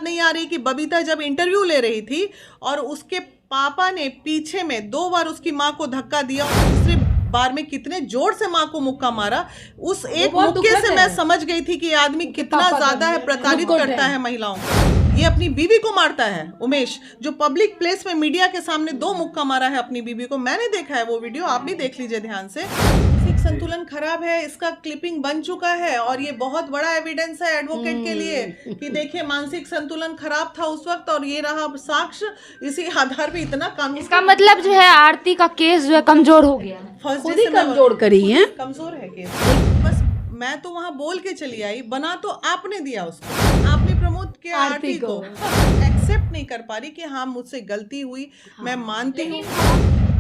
बात नहीं आ रही कि बबीता जब इंटरव्यू ले रही थी और उसके पापा ने पीछे में 2 बार उसकी माँ को धक्का दिया और तीसरी बार में कितने जोर से माँ को मुक्का मारा, उस एक मुक्के से मैं समझ गई थी कि ये आदमी कितना ज्यादा है प्रताड़ित करता है महिलाओं को। ये अपनी बीवी को मारता है उमेश, जो पब्लिक प्लेस में मीडिया के सामने 2 मुक्का मारा है अपनी बीवी को। मैंने देखा है वो वीडियो, आप भी देख लीजिए ध्यान से। मानसिक संतुलन खराब है, इसका क्लिपिंग बन चुका है और ये बहुत बड़ा एविडेंस है एडवोकेट के लिए कि देखिए मानसिक संतुलन खराब था उस वक्त और ये रहा साक्ष्य। इसी आधार पे इतना कानून, इसका मतलब जो है आरती का केस जो है कमजोर हो गया, फर्स्ट खुद ही कमजोर करी है, कमजोर है केस। बस मैं तो वहां बोल के चली आई, बना तो आपने दिया उसको, आपने प्रमोद के आरती को एक्सेप्ट नहीं कर पा रही कि हाँ मुझसे गलती हुई, मैं मानती हूँ।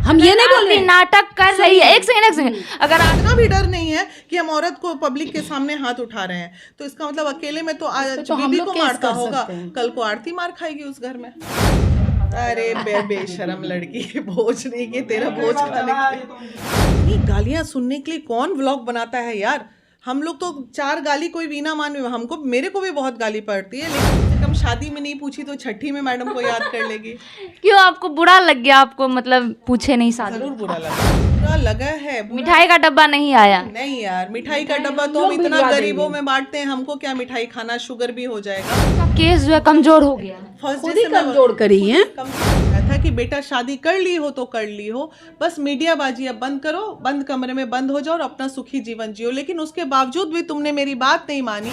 हम ये नहीं बोल रहे नाटक कर रही है। एक सेकंड अगर इतना भी डर नहीं है कि हम औरत को पब्लिक के सामने हाथ उठा रहे हैं तो इसका मतलब अकेले में तो बीबी को मारता होगा, कल को आरती मार खाएगी उस घर में। अरे बेशरम लड़की, बोझ नहीं कि तेरा बोझ खाने के लिए। गालियां सुनने के लिए कौन व्लॉग बनाता है यार। हम लोग तो 4 गाली कोई वीना मान, हमको मेरे को भी बहुत गाली पड़ती है, लेकिन कम शादी में नहीं पूछी तो छठी में मैडम को याद कर लेगी। क्यों आपको बुरा लग गया? आपको मतलब पूछे नहीं शादी? जरूर बुरा लगा है। मिठाई का डब्बा नहीं आया? नहीं यार, मिठाई का डब्बा तो हम इतना गरीबों में बांटते हैं, हमको क्या मिठाई खाना, शुगर भी हो जाएगा। केस जो है कमजोर हो गया, खुद ही कमजोर करी है। था कि बेटा शादी कर ली हो तो कर ली हो, बस मीडिया बाजी अब बंद करो, बंद कमरे में बंद हो जाओ और अपना सुखी जीवन जियो। लेकिन उसके बावजूद भी तुमने मेरी बात नहीं मानी।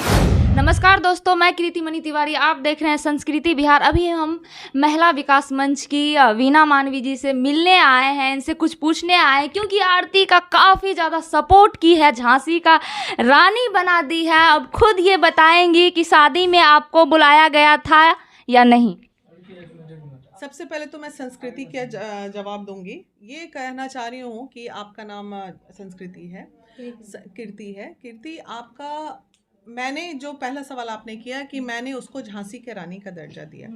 नमस्कार दोस्तों, मैं कृति मणि तिवारी, आप देख रहे हैं संस्कृति बिहार। अभी हम महिला विकास मंच की वीना मानवी जी से मिलने आए हैं, इनसे कुछ पूछने आए हैं क्योंकि आरती का काफ़ी ज़्यादा सपोर्ट की है, झांसी का रानी बना दी है। अब खुद ये बताएंगी कि शादी में आपको बुलाया गया था या नहीं। सबसे पहले तो मैं संस्कृति का जवाब दूंगी। ये कहना चाह रही हूँ कि आपका नाम संस्कृति है, कीर्ति है। कीर्ति, आपका, मैंने जो पहला सवाल आपने किया कि मैंने उसको झांसी के रानी का दर्जा दिया,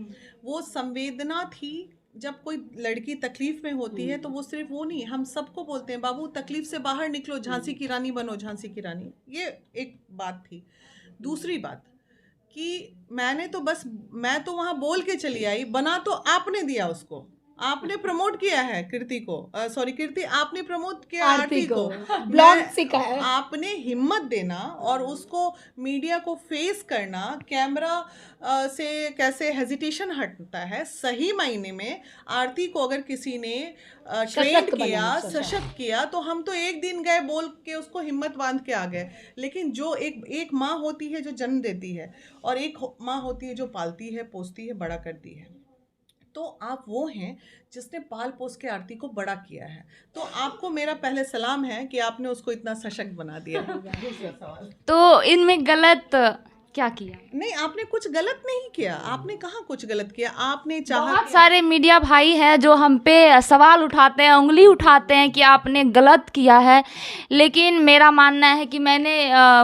वो संवेदना थी। जब कोई लड़की तकलीफ में होती है तो वो सिर्फ वो नहीं, हम सबको बोलते हैं बाबू तकलीफ से बाहर निकलो, झांसी की रानी बनो, झांसी की रानी। ये एक बात थी। दूसरी बात कि मैं तो वहां बोल के चली आई, बना तो आपने दिया उसको, आपने प्रमोट किया है कीर्ति को, सॉरी कीर्ति, आपने प्रमोट किया आरती को, ब्लॉग सिखाया। आपने हिम्मत देना और उसको मीडिया को फेस करना, कैमरा से कैसे हेजिटेशन हटता है। सही मायने में आरती को अगर किसी ने ट्रेंड किया, सशक्त किया, तो हम तो एक दिन गए बोल के उसको हिम्मत बांध के आ गए। लेकिन जो एक माँ होती है जो जन्म देती है और एक माँ होती है जो पालती है, पोसती है, बड़ा करती है, तो आप वो हैं जिसने पाल पोस के आरती को बड़ा किया है। तो आपको मेरा पहले सलाम है कि आपने उसको इतना सशक्त बना दिया। दूसरा सवाल, तो इनमें गलत क्या किया? नहीं, आपने कुछ गलत नहीं किया। आपने कहाँ कुछ गलत किया? आपने चाहा, बहुत सारे मीडिया भाई हैं जो हम पे सवाल उठाते हैं, उंगली उठाते हैं कि आपने गलत किया है, लेकिन मेरा मानना है कि मैंने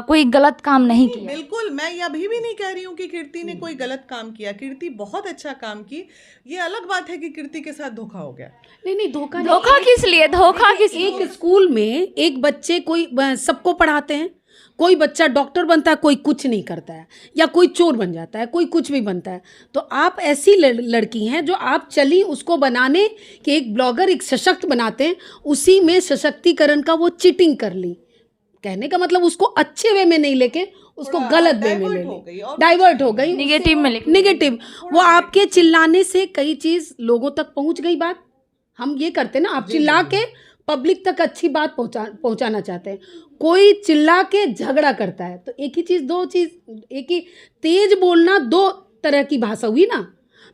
कोई गलत काम नहीं किया। बिल्कुल, मैं ये अभी भी नहीं कह रही हूँ कि कीर्ति ने कोई गलत काम किया। कीर्ति बहुत अच्छा काम की। ये अलग बात है कि कीर्ति के साथ धोखा हो गया। नहीं, धोखा किस लिए? धोखा किस? एक स्कूल में एक बच्चे कोई सबको पढ़ाते हैं, कोई बच्चा डॉक्टर बनता है, कोई कुछ नहीं करता है, या कोई चोर बन जाता है, कोई कुछ भी बनता है। तो आप ऐसी लड़की हैं जो आप चली उसको बनाने कि एक ब्लॉगर एक सशक्त बनाते हैं, उसी में सशक्तिकरण का वो चीटिंग कर ली। कहने का मतलब उसको अच्छे वे में नहीं लेके उसको गलत वे में ले ली, डाइवर्ट हो गई, निगेटिव। वो आपके चिल्लाने से कई चीज़ लोगों तक पहुंच गई। बात हम ये करते ना, आप चिल्ला के पब्लिक तक अच्छी बात पहुंचाना चाहते हैं, कोई चिल्ला के झगड़ा करता है। तो एक ही चीज़, दो चीज़, एक ही तेज बोलना, 2 तरह की भाषा हुई ना,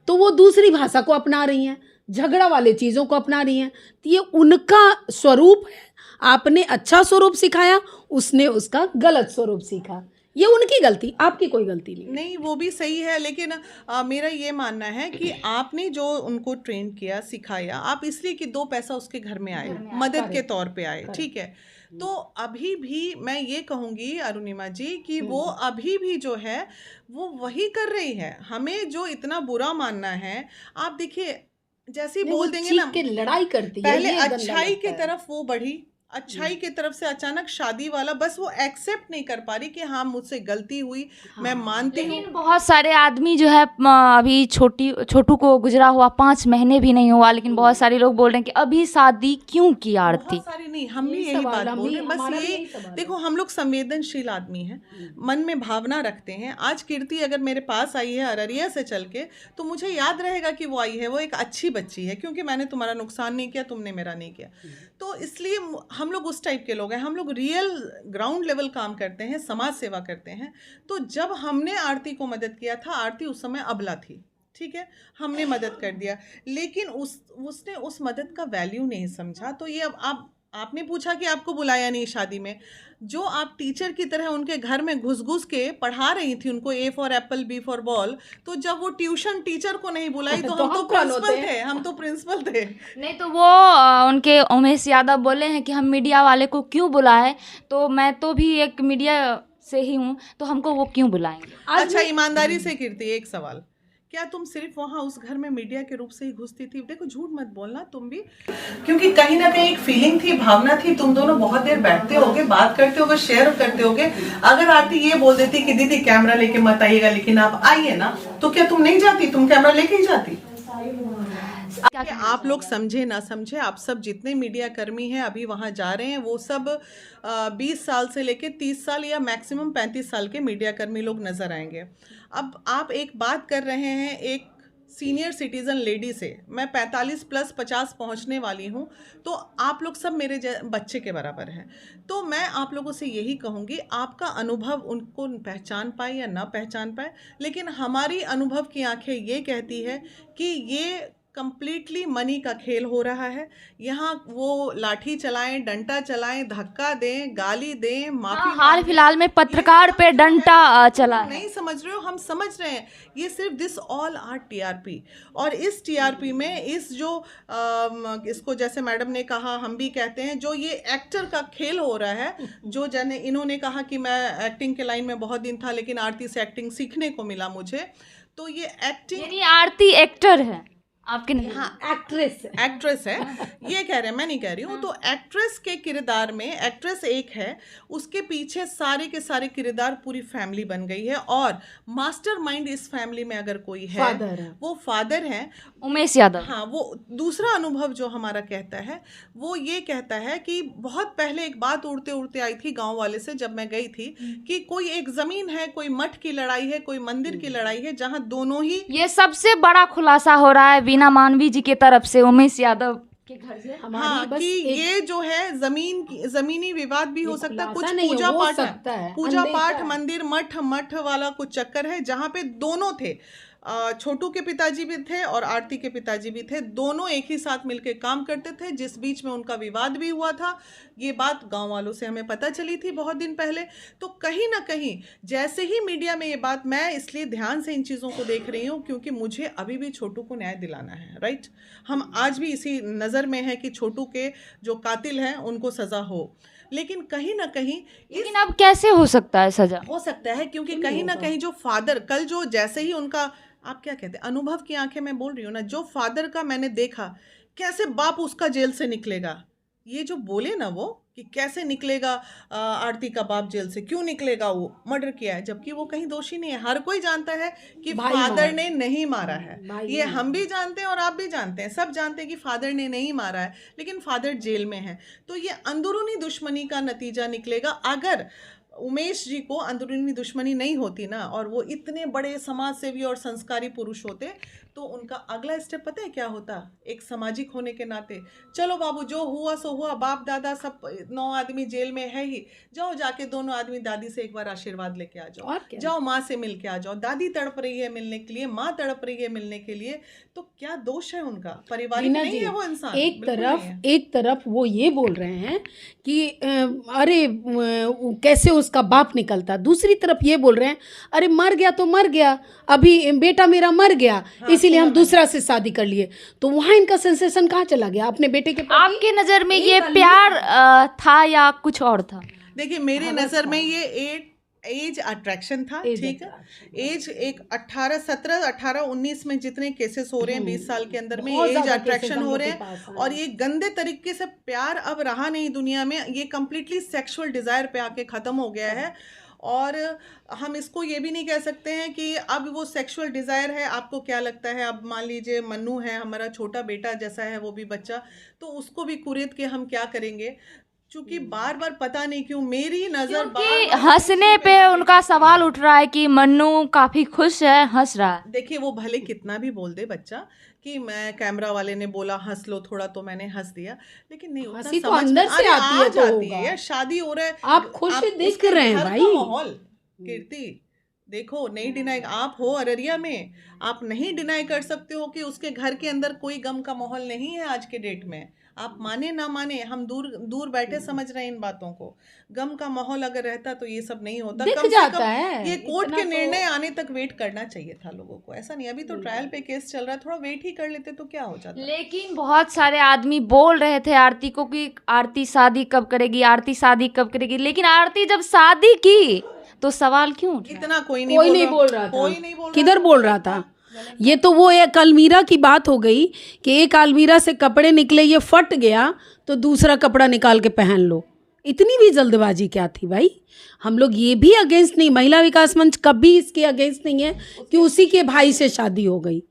तो वो दूसरी भाषा को अपना रही हैं, झगड़ा वाले चीज़ों को अपना रही हैं। तो ये उनका स्वरूप है। आपने अच्छा स्वरूप सिखाया, उसने उसका गलत स्वरूप सीखा। ये उनकी गलती, आपकी कोई गलती नहीं। वो भी सही है, लेकिन मेरा ये मानना है कि आपने जो उनको ट्रेन किया, सिखाया, आप इसलिए कि 2 पैसा उसके घर में आए, मदद के तौर पे आए, ठीक है। तो अभी भी मैं ये कहूँगी अरुणिमा जी कि वो अभी भी जो है वो वही कर रही है। हमें जो इतना बुरा मानना है, आप देखिए जैसे ही बोल देंगे ना, लड़ाई करती है, पहले अच्छाई की तरफ वो बढ़ी, अच्छाई की तरफ से अचानक शादी वाला, बस वो एक्सेप्ट नहीं कर पा रही कि हाँ मुझसे गलती हुई, मैं मानती हूँ। लेकिन बहुत सारे आदमी जो है अभी छोटू को गुजरा हुआ 5 महीने भी नहीं हुआ, लेकिन बहुत सारे लोग बोल रहे हैं कि अभी शादी क्यों की आरती। बहुत सारी नहीं, हम भी यही बात बोल रहे हैं। बस ये देखो, हम लोग संवेदनशील आदमी हैं, मन में भावना रखते हैं। आज कीर्ति अगर मेरे पास आई है अररिया से चल के, तो मुझे याद रहेगा कि वो आई है, वो एक अच्छी बच्ची है, क्योंकि मैंने तुम्हारा नुकसान नहीं किया, तुमने मेरा नहीं किया। तो इसलिए हम लोग उस टाइप के लोग हैं, हम लोग रियल ग्राउंड लेवल काम करते हैं, समाज सेवा करते हैं। तो जब हमने आरती को मदद किया था, आरती उस समय अबला थी, ठीक है, हमने मदद कर दिया, लेकिन उसने उस मदद का वैल्यू नहीं समझा। तो ये अब आपने पूछा कि आपको बुलाया नहीं शादी में, जो आप टीचर की तरह उनके घर में घुस के पढ़ा रही थी उनको A for Apple B for ball, तो जब वो ट्यूशन टीचर को नहीं बुलाई तो हम तो प्रिंसिपल थे, हम तो प्रिंसिपल थे। नहीं तो वो उनके उमेश यादव बोले हैं कि हम मीडिया वाले को क्यों बुलाए, तो मैं तो भी एक मीडिया से ही हूँ, तो हमको वो क्यों बुलाएंगे। अच्छा, ईमानदारी से कीर्ति एक सवाल, क्या तुम सिर्फ वहाँ उस घर में मीडिया के रूप से ही घुसती थी? देखो झूठ मत बोलना तुम भी, क्योंकि कहीं ना कहीं एक फीलिंग थी, भावना थी, तुम दोनों बहुत देर बैठते होगे, बात करते होगे, शेयर करते होगे। अगर आरती ये बोल देती कि दीदी कैमरा लेके मत आइएगा, लेकिन आप आइए ना, तो क्या तुम नहीं जाती? तुम कैमरा लेके ही जाती। आप लोग समझे ना समझे, आप सब जितने मीडिया कर्मी हैं अभी वहाँ जा रहे हैं, वो सब 20 साल से लेके 30 साल या मैक्सिमम 35 साल के मीडिया कर्मी लोग नजर आएंगे। अब आप एक बात कर रहे हैं एक सीनियर सिटीज़न लेडी से, मैं 45 प्लस 50 पहुंचने वाली हूं, तो आप लोग सब मेरे बच्चे के बराबर हैं। तो मैं आप लोगों से यही कहूँगी, आपका अनुभव उनको पहचान पाए या ना पहचान पाए, लेकिन हमारी अनुभव की आंखें ये कहती है कि ये कंप्लीटली मनी का खेल हो रहा है। यहाँ वो लाठी चलाएं, डंडा चलाएं, धक्का दें, गाली दें, माफी हाल फिलहाल में पत्रकार पे डंडा चला है। नहीं समझ रहे हो? हम समझ रहे हैं, ये सिर्फ दिस ऑल आर टीआरपी। और इस टीआरपी में इस जो इसको जैसे मैडम ने कहा, हम भी कहते हैं, जो ये एक्टर का खेल हो रहा है, जो जने इन्होंने कहा कि मैं एक्टिंग के लाइन में बहुत दिन था, लेकिन आरती से एक्टिंग सीखने को मिला मुझे, तो ये एक्टिंग, यानी आरती एक्टर है आपके नहीं? हाँ, एक्ट्रेस है, ये कह रहे हैं, मैं नहीं कह रही हूँ। तो एक्ट्रेस के किरदार में एक्ट्रेस एक है, उसके पीछे सारे के सारे किरदार पूरी फैमिली बन गई है, और मास्टरमाइंड इस फैमिली में अगर कोई है, वो फादर है, उमेश यादव। हाँ, वो दूसरा अनुभव जो हमारा कहता है, वो ये कहता है कि बहुत पहले एक बात उड़ते उड़ते आई थी गांव वाले से, जब मैं गई थी, कि कोई एक जमीन है, कोई मठ की लड़ाई है, कोई मंदिर की लड़ाई है, जहाँ दोनों ही, ये सबसे बड़ा खुलासा हो रहा है वीना मानवी जी की तरफ से उमेश यादव के घर से। हाँ, कि ये जो है जमीनी विवाद भी हो सकता है, कुछ पूजा पाठ मंदिर मठ वाला कुछ चक्कर है, जहाँ पे दोनों थे, छोटू के पिताजी भी थे और आरती के पिताजी भी थे, दोनों एक ही साथ मिलकर काम करते थे, जिस बीच में उनका विवाद भी हुआ था। ये बात गांव वालों से हमें पता चली थी बहुत दिन पहले। तो कहीं ना कहीं जैसे ही मीडिया में ये बात, मैं इसलिए ध्यान से इन चीज़ों को देख रही हूँ क्योंकि मुझे अभी भी छोटू को न्याय दिलाना है, राइट। हम आज भी इसी नज़र में है कि छोटू के जो कातिल हैं उनको सज़ा हो, लेकिन कहीं ना कहीं, लेकिन अब कैसे हो सकता है सजा? हो सकता है क्योंकि कहीं ना कहीं जो फादर, कल जो जैसे ही उनका, आप क्या कहते हैं, अनुभव की आंखें मैं बोल रही हूँ ना, जो फादर का मैंने देखा, कैसे बाप उसका जेल से निकलेगा, ये जो बोले ना वो कि कैसे निकलेगा आरती का बाप जेल से, क्यों निकलेगा, वो मर्डर किया है, जबकि वो कहीं दोषी नहीं है। हर कोई जानता है कि फादर ने नहीं मारा है, ये हम भी जानते हैं और आप भी जानते हैं, सब जानते हैं कि फादर ने नहीं मारा है, लेकिन फादर जेल में है। तो ये अंदरूनी दुश्मनी का नतीजा निकलेगा। अगर उमेश जी को अंदरूनी दुश्मनी नहीं होती ना, और वो इतने बड़े समाज सेवी और संस्कारी पुरुष होते, तो उनका अगला स्टेप पता है क्या होता? एक सामाजिक होने के नाते, चलो बाबू जो हुआ सो हुआ, बाप दादा सब 9 आदमी जेल में है ही, जाओ जाके दोनों आदमी दादी से एक बार आशीर्वाद लेके आ जाओ, जाओ माँ से मिल के आ जाओ, दादी तड़प रही है मिलने के लिए, माँ तड़प रही है मिलने के लिए, तो क्या दोष है उनका? पारिवारिक नहीं है वो इंसान। एक तरफ वो ये बोल रहे हैं कि अरे कैसे उसका बाप निकलता, दूसरी तरफ ये बोल रहे हैं अरे मर गया तो मर गया, अभी बेटा मेरा मर गया, इसीलिए हम दूसरा से शादी कर लिए। तो वहाँ इनका सेंसेशन कहाँ चला गया अपने बेटे के? आपके नज़र में ये प्यार था या कुछ और था? देखिए मेरे नज़र में ये एज अट्रैक्शन था, Age ठीक है। attraction, एज एक 18 17 18 19 में जितने केसेस हो रहे हैं 20 साल के अंदर में बहुत एज ज्यादा अट्रैक्शन cases हम हो लोग रहे के पास हैं। आए और हैं। ये गंदे तरीके से प्यार अब रहा नहीं दुनिया में, ये कंप्लीटली सेक्सुअल डिजायर पे आके खत्म हो गया है। और हम इसको ये भी नहीं कह सकते हैं कि अब वो सेक्सुअल डिजायर है। आपको क्या लगता है, अब मान लीजिए मन्नू है हमारा छोटा बेटा जैसा है वो भी बच्चा, तो उसको भी कुरेद के हम क्या करेंगे, क्योंकि बार बार पता नहीं क्यों मेरी नजर क्योंकि हंसने पे उनका सवाल उठ रहा है कि मन्नू काफी खुश है, हंस रहा है। देखिए वो भले कितना भी बोल दे बच्चा कि मैं कैमरा वाले ने बोला हंस लो थोड़ा तो मैंने हंस दिया, लेकिन नहीं उतना हंसी तो समझ अंदर में- से अरे आती है आ तो जाती होगा। है यार, शादी हो रहा है, आप खुश दिख उसके रहे हैं घर का भाई। माहौल, कीर्ति देखो नहीं डिनाई, आप हो अररिया में, आप नहीं डिनाई कर सकते हो कि उसके घर के अंदर कोई गम का माहौल नहीं है आज के डेट में। आप माने ना माने, हम दूर दूर बैठे समझ रहे हैं इन बातों को। गम का माहौल अगर रहता तो ये सब नहीं होता। दिख कम से जाता कम है, ये कोर्ट इतना के तो- निर्णय आने तक वेट करना चाहिए था लोगों को, ऐसा नहीं। अभी तो ट्रायल पे केस चल रहा है, थोड़ा वेट ही कर लेते तो क्या हो जाता। लेकिन बहुत सारे आदमी बोल रहे थे आरती को कि आरती शादी कब करेगी, आरती शादी कब करेगी, लेकिन आरती जब शादी की तो सवाल क्यों उठ रहा है? इतना कोई कोई नहीं बोल रहा था। कोई नहीं बोल रहा किधर था। बोल रहा था? ये तो वो एक अलमीरा की बात हो गई कि एक अलमीरा से कपड़े निकले, ये फट गया तो दूसरा कपड़ा निकाल के पहन लो। इतनी भी जल्दबाजी क्या थी भाई? हम लोग ये भी अगेंस्ट नहीं, महिला विकास मंच कभी इसके अगेंस्ट नहीं है कि उसी के भाई से शादी हो गई,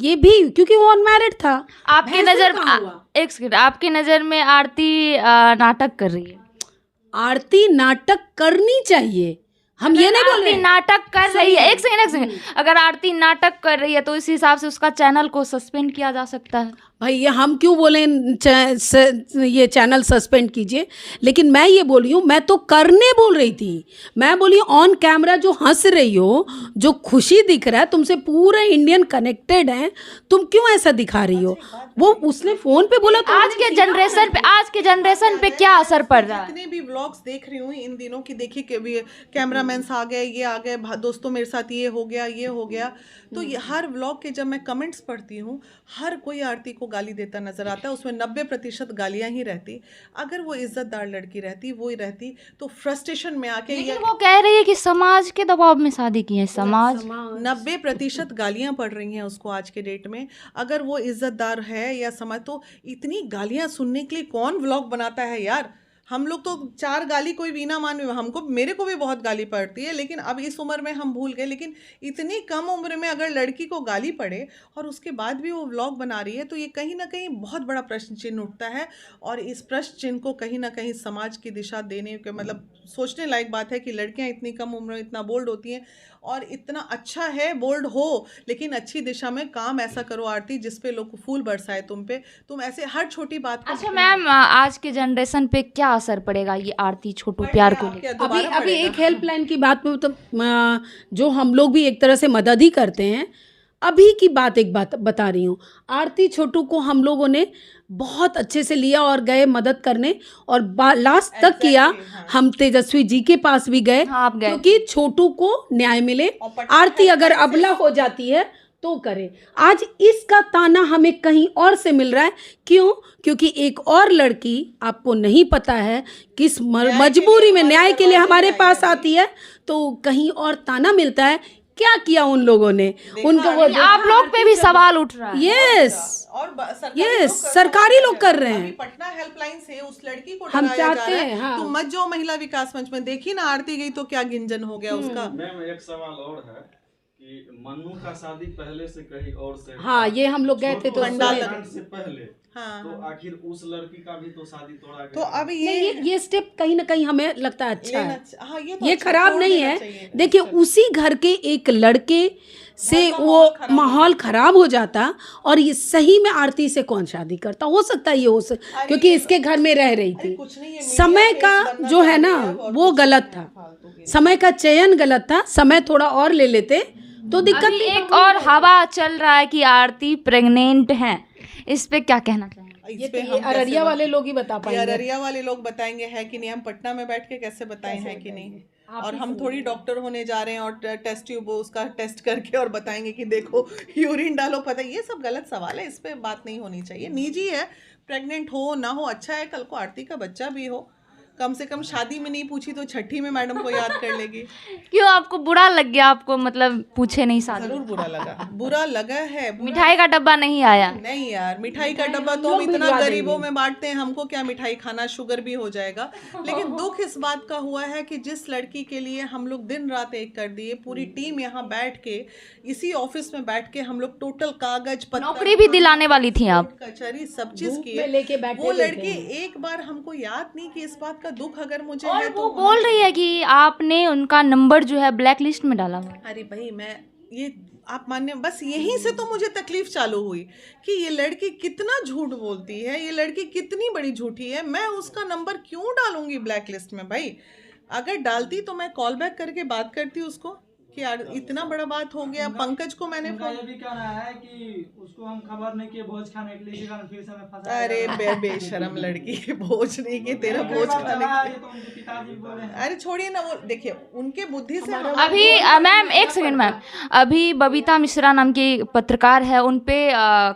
ये भी क्योंकि वो अनमैरिड था। आपकी भैंसों नजर का हुआ। एक सेकंड, आपकी नजर में आरती नाटक कर रही है? आरती नाटक करनी चाहिए, हम ये नहीं बोल आरती रहे हैं। नाटक कर रही है, एक सेकंड, अगर आरती नाटक कर रही है तो इस हिसाब से उसका चैनल को सस्पेंड किया जा सकता है। भाई ये हम क्यों बोले ये चैनल सस्पेंड कीजिए, लेकिन मैं ये बोल रही हूँ, मैं तो करने बोल रही थी। मैं बोली ऑन कैमरा जो हंस रही हो, जो खुशी दिख रहा है, तुमसे पूरा इंडियन कनेक्टेड है, तुम क्यों ऐसा दिखा रही हो? वो उसने फोन पे बोला तो आज के जनरेशन पे क्या असर पड़ रहा है? जितने भी व्लॉग्स देख रही हूँ इन दिनों की, देखिए कि कैमरामैन आ गए, ये आ गए, दोस्तों मेरे साथ ये हो गया, तो ये हर व्लॉग के जब मैं कमेंट्स पढ़ती हूँ, हर कोई आरती को गाली देता नजर आता है। उसमें 90% गालियां ही रहती। अगर वो इज्जतदार लड़की रहती, वो ही रहती, तो फ्रस्ट्रेशन में आके लेकिन वो कह रही है कि समाज के दबाव में शादी की है। समाज 90% गालियां पड़ रही हैं उसको आज के डेट में। अगर वो इज्जतदार है या समाज, तो इतनी गालियां सुनने के लिए कौन व्लॉग बनाता है यार? हम लोग तो 4 गाली कोई वीना मान, हमको मेरे को भी बहुत गाली पड़ती है, लेकिन अब इस उम्र में हम भूल गए। लेकिन इतनी कम उम्र में अगर लड़की को गाली पड़े और उसके बाद भी वो व्लॉग बना रही है, तो ये कहीं ना कहीं बहुत बड़ा प्रश्न चिन्ह उठता है। और इस प्रश्न चिन्ह को कहीं ना कहीं समाज की दिशा देने के, मतलब सोचने लायक बात है कि लड़कियां इतनी कम उम्र में इतना बोल्ड होती हैं। और इतना अच्छा है बोल्ड हो, लेकिन अच्छी दिशा में काम ऐसा करो आरती जिसपे लोग फूल बरसाए तुम पे। तुम ऐसे हर छोटी बात को। अच्छा मैम, आज के जनरेशन पे क्या असर पड़ेगा ये आरती छोटू प्यार को लेकर? अभी एक हेल्पलाइन की बात में, तो जो हम लोग भी एक तरह से मदद ही करते हैं। अभी की बात बता रही हूँ। आरती छोटू को हम लोगों ने बहुत अच्छे से लिया और गए मदद करने, और लास्ट तक किया। हम तेजस्वी जी के पास भी गए, हाँ, आप गए। क्योंकि छोटू को न्याय मिले। आरती अगर अबला हो जाती है तो करे। आज इसका ताना हमें कहीं और से मिल रहा है। क्यों? क्योंकि एक और लड़की, आपको नहीं पता है किस मजबूरी में न्याय के लिए हमारे पास आती है, तो कहीं और ताना मिलता है। क्या किया उन लोगों ने? उनको वो आप लोग पे भी सवाल उठ रहा है। यस, और सरकारी लोग कर रहे हैं। अभी पटना हेल्पलाइन से उस लड़की को हम डराया जा चाहते रहा है। हैं, हाँ। तुम मत जाओ महिला विकास मंच में। देखी ना आरती गई तो क्या गिंजन हो गया उसका। मैम एक सवाल और है कि मन्नू का शादी पहले से कहीं और से, हाँ, ये हम लोग गए थे तो पंडाल सुने। से पहले, हाँ, तो आखिर उस लड़की का भी तो शादी तोड़ा गया। तो अब नहीं, ये स्टेप कहीं ना कहीं हमें लगता है अच्छा है। हाँ, ये अच्छा, खराब छोड़ नहीं देना है। चाहिए। देखिए, उसी घर के एक लड़के से वो माहौल खराब हो जाता, और ये सही में आरती से कौन शादी करता? हो सकता है ये हो क्योंकि इसके घर में रह रही थी। कुछ नहीं, ये समय मीडिया का फेस बनना जो है ना, चाहती है और वो कुछ गलत नहीं है, था। फालतू की। समय का चयन गलत था। समय थोड़ा और ले लेते तो दिक्कत अभी नहीं। एक और हवा चल रहा है कि आरती प्रेग्नेंट है, इस पे क्या कहना चाहेंगे? इस ये पे तो हम ये कैसे अररिया वाले लोग ही बता ये पाएंगे। अररिया वाले लोग बताएंगे है कि नहीं, हम पटना में बैठ के कैसे बताएं है कि नहीं। और हम थोड़ी डॉक्टर होने जा रहे हैं और टेस्ट ट्यूब उसका टेस्ट करके और बताएंगे कि देखो यूरिन डालो, पता है। ये सब गलत सवाल है, इस पे बात नहीं होनी चाहिए। निजी है, प्रेग्नेंट हो ना हो अच्छा है, कल को आरती का बच्चा भी हो कम से कम शादी में नहीं पूछी तो छठी में मैडम को याद कर लेगी। क्यों आपको बुरा लग गया? आपको मतलब पूछे नहीं शादी? जरूर बुरा लगा है। मिठाई का डब्बा नहीं आया? नहीं यार, मिठाई का डब्बा तो हम इतना गरीबों में बांटते हैं, हमको क्या मिठाई खाना, शुगर भी हो जाएगा। लेकिन दुख इस बात का हुआ है कि जिस लड़की के लिए हम लोग दिन रात एक कर दिए, पूरी टीम यहाँ बैठ के, इसी ऑफिस में बैठ के हम लोग टोटल कागज पत्तर, नौकरी भी दिलाने वाली थी आप, कचहरी सब चीज की लेके बैठे वो लड़की एक बार हमको याद नहीं कि इस बात का दुख अगर मुझे है तो वो बोल रही है कि आपने उनका नंबर जो है ब्लैक लिस्ट में डाला हुआ। अरे भाई, मैं ये आप मानने, बस यहीं से तो मुझे तकलीफ चालू हुई कि ये लड़की कितना झूठ बोलती है, ये लड़की कितनी बड़ी झूठी है। मैं उसका नंबर क्यों डालूंगी ब्लैक लिस्ट में? भाई अगर डालती तो मैं कॉल बैक करके बात करती उसको कि यार इतना बड़ा बात हो गया। पंकज को मैंने उनका ये भी कहना है कि उसको हम खबर नहीं किए भोज खाने के लिए, फिर से हमें फंसाया। अरे बेशरम लड़की, भोज नहीं कि तेरा भोज खाने ये तो उनके पिताजी बोले हैं। अरे छोड़िए ना, वो देखिए उनके बुद्धि से अभी मैम एक सेकंड मैम, अभी बबीता मिश्रा नाम की पत्रकार है, उन पे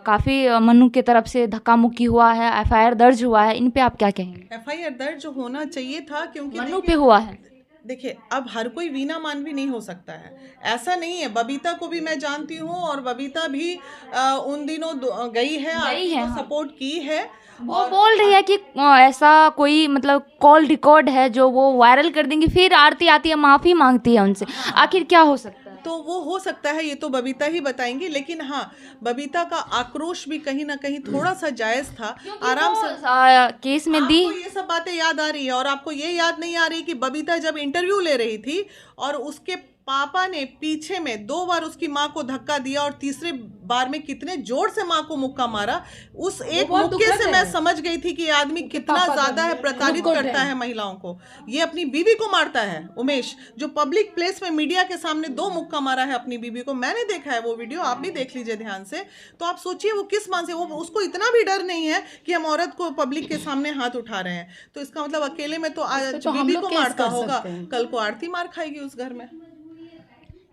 काफ़ी मनु की तरफ से धक्का मुक्की हुआ है, एफआईआर दर्ज हुआ है, इन पे आप क्या कहेंगे? एफआईआर दर्ज होना चाहिए था, क्योंकि मनु पे हुआ है। देखिए अब हर कोई वीना मानवी नहीं हो सकता है, ऐसा नहीं है। बबीता को भी मैं जानती हूँ और बबीता भी उन दिनों गई है, हाँ। सपोर्ट की है। वो बोल रही है कि ऐसा कोई मतलब कॉल रिकॉर्ड है जो वो वायरल कर देंगी, फिर आरती आती है माफ़ी मांगती है उनसे। आखिर क्या हो सकता है? तो वो हो सकता है, ये तो बबीता ही बताएंगी। लेकिन हाँ, बबीता का आक्रोश भी कहीं ना कहीं थोड़ा सा जायज़ था। आराम से केस में दी, आपको ये सब बातें याद आ रही है और आपको ये याद नहीं आ रही कि बबीता जब इंटरव्यू ले रही थी और उसके पापा ने पीछे में 2 बार उसकी माँ को धक्का दिया और तीसरे बार में कितने जोर से माँ को मुक्का मारा, उस एक मुक्के से मैं समझ गई थी कि ये आदमी कितना ज्यादा है, प्रताड़ित करता है महिलाओं को। ये अपनी बीवी को मारता है उमेश, जो पब्लिक प्लेस में मीडिया के सामने 2 मुक्का मारा है अपनी बीवी को। मैंने देखा है वो वीडियो, आप भी देख लीजिए ध्यान से। तो आप सोचिए वो किस मान से, वो उसको इतना भी डर नहीं है कि हम औरत को पब्लिक के सामने हाथ उठा रहे हैं। तो इसका मतलब अकेले में तो आज बीवी को मारता होगा, कल को आरती मार खाएगी उस घर में।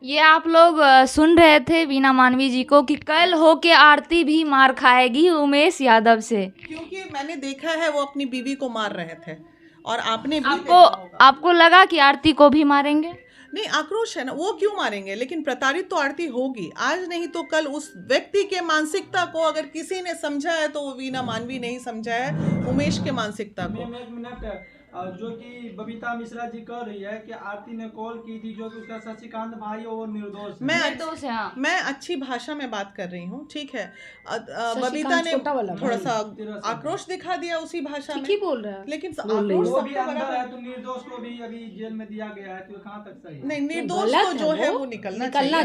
ये आप लोग सुन रहे थे वीना मानवी जी को कि कल हो के आरती भी मार खाएगी उमेश यादव से, क्योंकि मैंने देखा है वो अपनी बीवी को मार रहे थे और आपने भी आपको लगा कि आरती को भी मारेंगे? नहीं, आक्रोश है ना, वो क्यों मारेंगे? लेकिन प्रताड़ित तो आरती होगी, आज नहीं तो कल। उस व्यक्ति के मानसिकता को अगर किसी ने समझा है तो वो वीना मानवी नहीं समझा है उमेश के मानसिकता को। एक मिनट, जो कि बबीता मिश्रा जी कह रही है कि आरती ने कॉल की थी, जो कि उसका शशिकांत भाई और निर्दोष है। मैं अच्छी भाषा में बात कर रही हूँ, ठीक है। बबीता ने थोड़ा सा आक्रोश दिखा दिया उसी भाषा में, बोल रहा है, लेकिन वो भी अंदर है, तो निर्दोष को भी अभी जेल में दिया गया है, तो कहाँ तक सही? नहीं, निर्दोष को जो है वो निकलना चाहिए।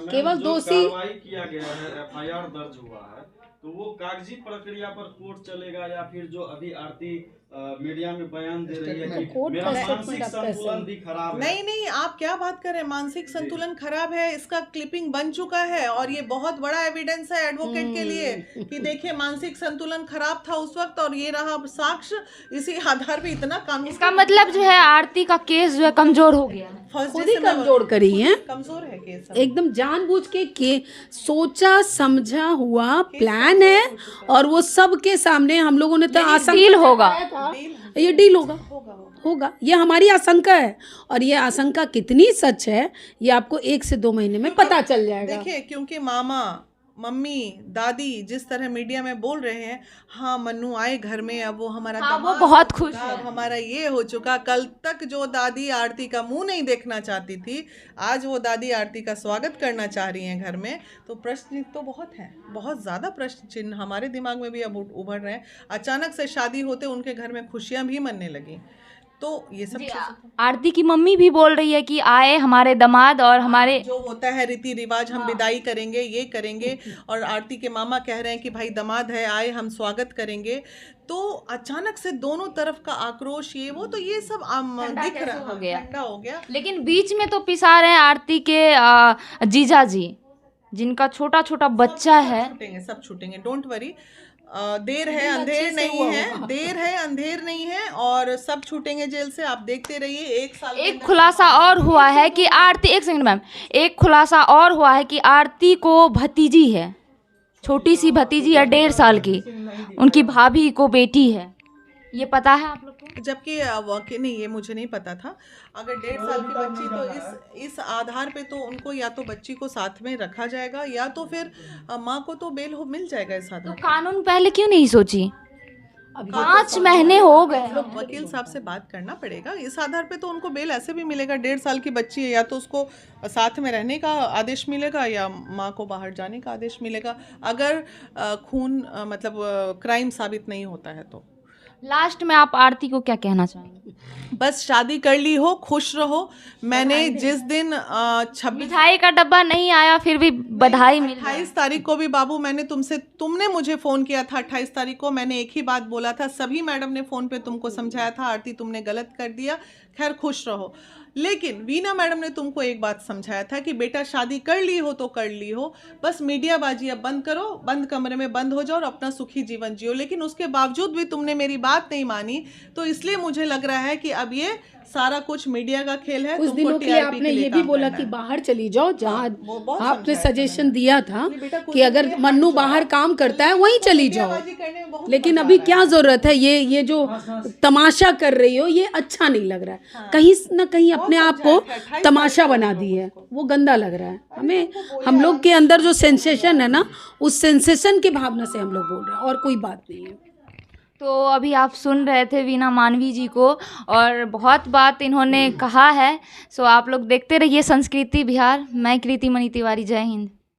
केवल दोषी कार्रवाई किया गया है, एफआईआर दर्ज हुआ है, तो वो कागजी प्रक्रिया पर कोर्ट चलेगा या फिर जो अभी आरती मीडिया में बयान दे रही है कि मेरा मानसिक संतुलन भी खराब है। नहीं, आप क्या बात कर रहे हैं? मानसिक संतुलन खराब है, इसका क्लिपिंग बन चुका है और ये बहुत बड़ा एविडेंस है एडवोकेट के लिए कि देखिए मानसिक संतुलन खराब था उस वक्त और ये रहा साक्ष्य। इसी आधार पे इतना कानून, इसका मतलब जो है आरती का केस जो है कमजोर हो गया, खुद ही कमजोर करी है, कमजोर है केस एकदम जानबूझ के सोचा समझा हुआ प्लान है और वो सबके सामने हम लोगों ने तो डील होगा, ये डील होगा, ये हमारी आशंका है। और ये आशंका कितनी सच है ये आपको 1 से 2 महीने में पता चल जाएगा। देखिए, क्योंकि मामा, मम्मी, दादी जिस तरह मीडिया में बोल रहे हैं, हाँ मन्नू आए घर में, अब वो हमारा वो बहुत खुश है, हमारा ये हो चुका। कल तक जो दादी आरती का मुंह नहीं देखना चाहती थी, आज वो दादी आरती का स्वागत करना चाह रही हैं घर में। तो प्रश्न तो बहुत हैं, बहुत ज़्यादा प्रश्न चिन्ह हमारे दिमाग में भी अब उभर रहे हैं। अचानक से शादी होते उनके घर में खुशियाँ भी मनने लगी, तो ये सब आरती की मम्मी भी बोल रही है कि आए हमारे दामाद और हमारे जो होता है रीति रिवाज, हम विदाई करेंगे, ये करेंगे। और आरती के मामा कह रहे हैं कि भाई दामाद है, आए हम स्वागत करेंगे। तो अचानक से दोनों तरफ का आक्रोश, ये वो, तो ये सब दिख रहा हो गया, ठंडा हो गया। लेकिन बीच में तो पिसा रहे हैं आरती के जीजा जी, जिनका छोटा छोटा बच्चा है। सब छूटेंगे, डोंट वरी। देर है अंधेर नहीं है, देर है अंधेर नहीं है, और सब छूटेंगे जेल से। आप देखते रहिए। 1 साल एक खुलासा और हुआ है कि आरती, एक सेकंड मैम, एक खुलासा और हुआ है कि आरती को भतीजी है, छोटी सी भतीजी है 1.5 साल की, उनकी भाभी को बेटी है। ये पता है आप लोग को? जबकि वाकई नहीं, ये मुझे नहीं पता था। अगर 1.5 साल की बच्ची, तो इस आधार पे तो उनको या तो बच्ची को साथ में रखा जाएगा या तो फिर माँ को तो बेल मिल जाएगा इस तो आधार पे। कानून पहले क्यों नहीं सोची? अभी 5 महीने हो गए। वकील साहब से बात करना पड़ेगा। इस आधार पे तो उनको बेल ऐसे भी मिलेगा। 1.5 साल की बच्ची है, या तो उसको साथ में रहने का आदेश मिलेगा या माँ को बाहर जाने का आदेश मिलेगा, अगर खून मतलब क्राइम साबित नहीं होता है तो। लास्ट में आप आरती को क्या कहना चाहेंगे? बस शादी कर ली हो, खुश रहो। मैंने जिस दिन 26 मिठाई का डब्बा नहीं आया फिर भी बधाई मिल रहा है। 28 तारीख को भी बाबू तुमने मुझे फ़ोन किया था। 28 तारीख को मैंने एक ही बात बोला था, सभी मैडम ने फ़ोन पे तुमको समझाया था, आरती तुमने गलत कर दिया, खैर खुश रहो। लेकिन वीना मैडम ने तुमको एक बात समझाया था कि बेटा शादी कर ली हो तो कर ली हो, बस मीडियाबाजी अब बंद करो, बंद कमरे में बंद हो जाओ और अपना सुखी जीवन जियो। लेकिन उसके बावजूद भी तुमने मेरी बात नहीं मानी, तो इसलिए मुझे लग रहा है कि अब ये सारा कुछ मीडिया का खेल है। कुछ तुमको दिनों के लिए TRP आपने लिए ये भी काम बोला करना कि है। बाहर चली जाओ, जहाँ वो बहुत आपने समझाया था सजेशन मैंने। दिया था बेटा कुछ कि अगर नहीं, मन्नू हाथ बाहर जोड़ा। काम करता है वहीं चली जाओ। मीडियाबाजी करने में बहुत लेकिन मजा अभी आ रहा क्या है। जरूरत है? ये जो तमाशा कर रही हो, ये अच्छा नहीं लग रहा है। कहीं न कहीं अपने आप को समझाया था, 28 तमाशा तारीख को बना बोलो दी है, उसको। वो गंदा लग रहा है हमें। तुमको बोला हम लोग के अंदर जो सेंसेशन है ना, उस सेंसेशन की भावना से हम लोग बोल रहे हैं, और कोई बात नहीं है। तो अभी आप सुन रहे थे वीना मानवी जी को, और बहुत बात इन्होंने कहा है। सो आप लोग देखते रहिए संस्कृति बिहार। मैं कृति मणि तिवारी, जय हिंद।